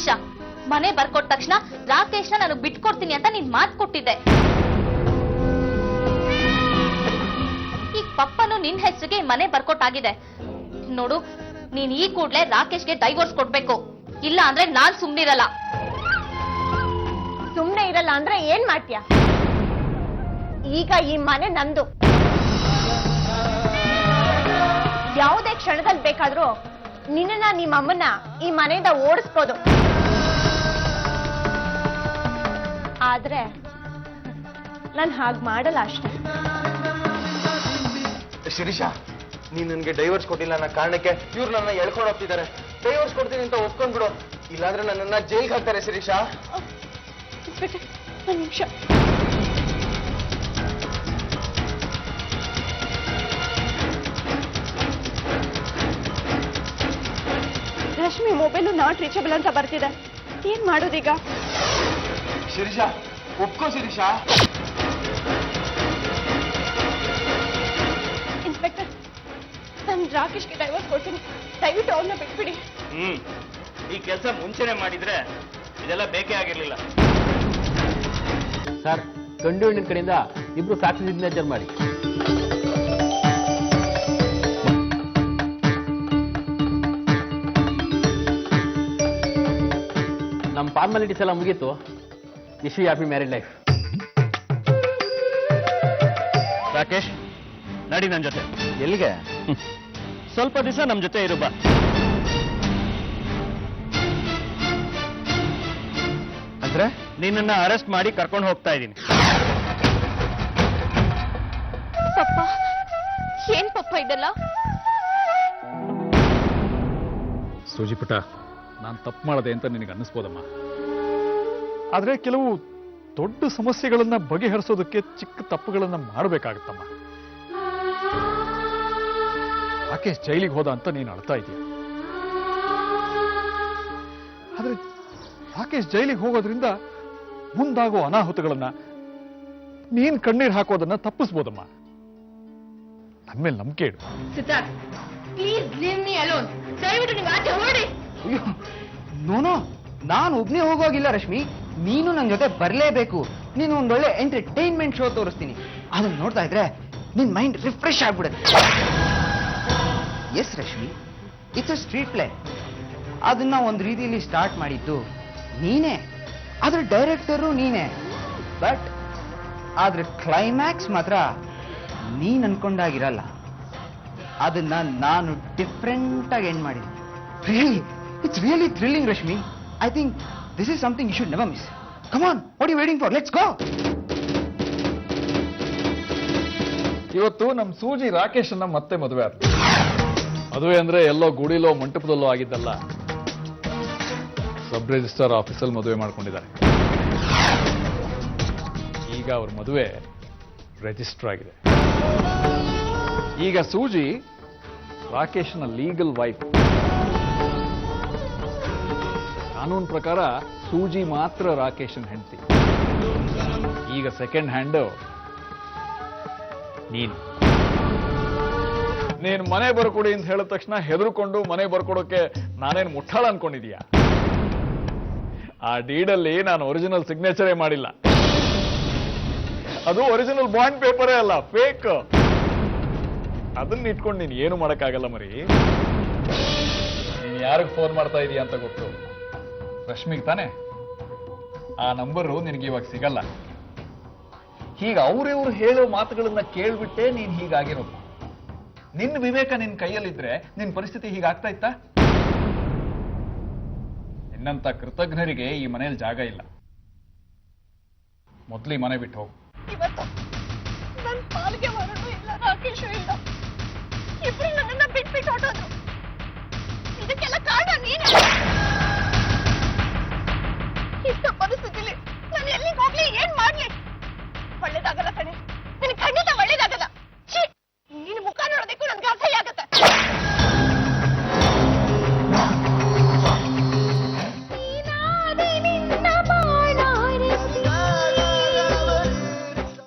ನಿಮಿಷ. ಮನೆ ಬರ್ಕೊಟ್ಟ ತಕ್ಷಣ ರಾಕೇಶ್ನ ನನಗ್ ಬಿಟ್ಕೊಡ್ತೀನಿ ಅಂತ ನೀನ್ ಮಾತು ಕೊಟ್ಟಿದ್ದೆ. ಈಗ ಪಪ್ಪನು ನಿನ್ ಹೆಸರಿಗೆ ಮನೆ ಬರ್ಕೊಟ್ಟಾಗಿದೆ ನೋಡು. ನೀನ್ ಈ ಕೂಡ್ಲೆ ರಾಕೇಶ್ಗೆ ಡೈವೋರ್ಸ್ ಕೊಡ್ಬೇಕು, ಇಲ್ಲ ಅಂದ್ರೆ ನಾನ್ ಸುಮ್ನಿರಲ್ಲ. ಸುಮ್ನೆ ಇರಲ್ಲ ಅಂದ್ರೆ ಏನ್ ಮಾಡ್ತೀಯ? ಈಗ ಈ ಮನೆ ನಂದು. ಯಾವುದೇ ಕ್ಷಣದಲ್ಲಿ ಬೇಕಾದ್ರೂ ನಿನ್ನ ನಿಮ್ಮ ಅಮ್ಮನ್ನ ಈ ಮನೆಯಿಂದ ಓಡಿಸ್ಬೋದು. ಆದ್ರೆ ನಾನು ಹಾಗೆ ಮಾಡಲ್ಲ ಅಷ್ಟೇ. ಶಿರೀಷಾ, ನೀನ್ ನನ್ಗೆ ಡೈವರ್ಸ್ ಕೊಟ್ಟಿಲ್ಲ ಅನ್ನೋ ಕಾರಣಕ್ಕೆ ಇವ್ರು ನನ್ನ ಎಳ್ಕೊಂಡು ಹೋಗ್ತಿದ್ದಾರೆ. ಡೈವರ್ಸ್ ಕೊಡ್ತೀನಿ ಅಂತ ಒಪ್ಕೊಂಡ್ಬಿಡು, ಇಲ್ಲಾಂದ್ರೆ ನನ್ನನ್ನ ಜೈಲ್ಗೆ ಹಾಕ್ತಾರೆ. ಶಿರೀಷಾ, ಒಂದು ನಿಮಿಷ. ರಶ್ಮಿ ಮೊಬೈಲು ನಾಟ್ ರೀಚಬಲ್ ಅಂತ ಬರ್ತಿದೆ. ಏನ್ ಮಾಡೋದೀಗ? ಶಿರೀಷಾ, ಒಪ್ಕೋ ಶಿರೀಷಾ. ಇನ್ಸ್ಪೆಕ್ಟರ್, ನಾನು ರಾಕೇಶ್ಗೆ ಡೈವರ್ಸ್ ಕೊಡ್ತೀನಿ, ದಯವಿಟ್ಟು ಅವ್ರನ್ನ ಬಿಟ್ಬಿಡಿ. ಈ ಕೆಲಸ ಮುಂಚೆನೆ ಮಾಡಿದ್ರೆ ಇದೆಲ್ಲ ಬೇಕೇ ಆಗಿರ್ಲಿಲ್ಲ. ಸರ್, ಗಂಡು ಹೆಣ್ಣಿನ ಕಡೆಯಿಂದ ಇಬ್ರು ಸಾಕ್ಷಿ ಸಿಗ್ನೇಚರ್ ಮಾಡಿ. ನಮ್ಮ ಫಾರ್ಮಾಲಿಟೀಸ್ ಎಲ್ಲ ಮುಗೀತು. Wish you happy married life. Rakesh, ನಡಿ ನನ್ನ ಜೊತೆ. ಎಲ್ಲಿಗೆ? ಸ್ವಲ್ಪ ದಿವಸ ನಮ್ಮ ಜೊತೆ ಇರು ಬಾ. ಅಂದ್ರೆ ನಿನ್ನನ್ನ ಅರೆಸ್ಟ್ ಮಾಡಿ ಕರ್ಕೊಂಡು ಹೋಗ್ತಾ ಇದ್ದೀನಿ. ಪಪ್ಪ, ಏನ್ ಪಪ್ಪ ಇದೆಲ್ಲ? ಸೂಜಿ ಪುಟ, ನಾನು ತಪ್ಪು ಮಾಡದೆ ಅಂತ ನಿನಗೆ ಅನ್ನಿಸ್ಬೋದಮ್ಮ. ಆದ್ರೆ ಕೆಲವು ದೊಡ್ಡ ಸಮಸ್ಯೆಗಳನ್ನ ಬಗೆಹರಿಸೋದಕ್ಕೆ ಚಿಕ್ಕ ತಪ್ಪುಗಳನ್ನ ಮಾಡಬೇಕಾಗತ್ತಮ್ಮ. ರಾಕೇಶ್ ಜೈಲಿಗೆ ಹೋದ ಅಂತ ನೀನು ಅಳ್ತಾ ಇದೀಯ. ಆದ್ರೆ ರಾಕೇಶ್ ಜೈಲಿಗೆ ಹೋಗೋದ್ರಿಂದ ಮುಂದಾಗೋ ಅನಾಹುತಗಳನ್ನ ನೀನ್ ಕಣ್ಣೀರ್ ಹಾಕೋದನ್ನ ತಪ್ಪಿಸ್ಬೋದಮ್ಮ. ನನ್ಮೇಲೆ ನಂಬಿಕೆ ಇಡು. Siddharth, please leave me alone. ದಯವಿಟ್ಟು ನೀವು ಆಚೆ ಹೊರಡಿ. ಅಯ್ಯೋ, ನೋನೋ, ನಾನು ಒಬ್ನೇ ಹೋಗೋಗಿಲ್ಲ ರಶ್ಮಿ. ನೀನು ನನ್ನ ಜೊತೆ ಬರಲೇಬೇಕು. ನೀನು ಒಂದೊಳ್ಳೆ ಎಂಟರ್ಟೈನ್ಮೆಂಟ್ ಶೋ ತೋರಿಸ್ತೀನಿ. ಅದನ್ನ ನೋಡ್ತಾ ಇದ್ರೆ ನಿನ್ ಮೈಂಡ್ ರಿಫ್ರೆಶ್ ಆಗ್ಬಿಡುತ್ತೆ. Yes Rashmi, it's a street play. ಅದನ್ನ ಒಂದು ರೀತಿಯಲ್ಲಿ ಸ್ಟಾರ್ಟ್ ಮಾಡಿದ್ದು ನೀನೇ, ಅದ್ರ ಡೈರೆಕ್ಟರು ನೀನೇ. ಬಟ್ ಆದ್ರ ಕ್ಲೈಮ್ಯಾಕ್ಸ್ ಮಾತ್ರ ನೀನ್ ಅನ್ಕೊಂಡಾಗಿರಲ್ಲ. ಅದನ್ನ ನಾನು ಡಿಫ್ರೆಂಟ್ ಆಗಿ ಎಂಡ್ ಮಾಡಿದ್ದೀನಿ. Really, it's really thrilling Rashmi. I think this is something you should never miss. Come on, what you waiting for? Let's go. ಇವತ್ತು ನಮ್ ಸೂಜಿ ರಾಕೇಶನ್ನ ಮತ್ತೆ ಮದುವೆ ಆದ. ಮದುವೆ ಅಂದ್ರೆ ಎಲ್ಲೋ ಗುಡಿಲೋ ಮಂಟಪದಲ್ಲೋ ಆಗಿದ್ದಲ್ಲ, ಸಬ್ ರಿಜಿಸ್ಟರ್ ಆಫೀಸಲ್ಲಿ ಮದುವೆ ಮಾಡ್ಕೊಂಡಿದ್ದಾರೆ. ಈಗ ಅವ್ರ ಮದುವೆ ರಿಜಿಸ್ಟರ್ ಆಗಿದೆ. ಈಗ ಸೂಜಿ ರಾಕೇಶನ ಲೀಗಲ್ ವೈಫ್. ಕಾನೂನು ಪ್ರಕಾರ ಸೂಜಿ ಮಾತ್ರ ರಾಕೇಶನ್ ಹೆಂಡತಿ. ಈಗ ಸೆಕೆಂಡ್ ಹ್ಯಾಂಡ್ ನೀನು ಮನೆ ಬರ್ಕೊಡಿ ಅಂತ ಹೇಳಿದ ತಕ್ಷಣ ಹೆದರ್ಕೊಂಡು ಮನೆ ಬರ್ಕೊಡೋಕೆ ನಾನೇನು ಮುಟ್ಟಾಳ ಅನ್ಕೊಂಡಿದೀಯ? ಆ ಡೀಡಲ್ಲಿ ನಾನು ಒರಿಜಿನಲ್ ಸಿಗ್ನೇಚರೇ ಮಾಡಿಲ್ಲ. ಅದು ಒರಿಜಿನಲ್ ಬಾಂಡ್ ಪೇಪರೇ ಅಲ್ಲ, ಫೇಕ್. ಅದನ್ನ ಇಟ್ಕೊಂಡು ನೀನು ಏನು ಮಾಡಕ್ಕಾಗಲ್ಲ ಮರಿ. ನೀನು ಯಾರಿಗೆ ಫೋನ್ ಮಾಡ್ತಾ ಇದೀಯ ಅಂತ ಗೊತ್ತು? ರಶ್ಮಿಗೆ ತಾನೆ? ಆ ನಂಬರು ನಿನಗೆ ಇವಾಗ ಸಿಗಲ್ಲ. ಹೀಗ ಅವ್ರಿವ್ರು ಹೇಳೋ ಮಾತುಗಳನ್ನ ಕೇಳ್ಬಿಟ್ಟೆ ನೀನ್ ಹೀಗಾಗಿರೋ. ನಿನ್ನ ವಿವೇಕ ನಿನ್ ಕೈಯಲ್ಲಿದ್ರೆ ನಿನ್ ಪರಿಸ್ಥಿತಿ ಹೀಗಾಗ್ತಾ ಇತ್ತಾ? ನಿನ್ನಂತ ಕೃತಜ್ಞರಿಗೆ ಈ ಮನೇಲಿ ಜಾಗ ಇಲ್ಲ. ಮೊದ್ಲು ಈ ಮನೆ ಬಿಟ್ಟು ಹೋಗು. ಇವತ್ತು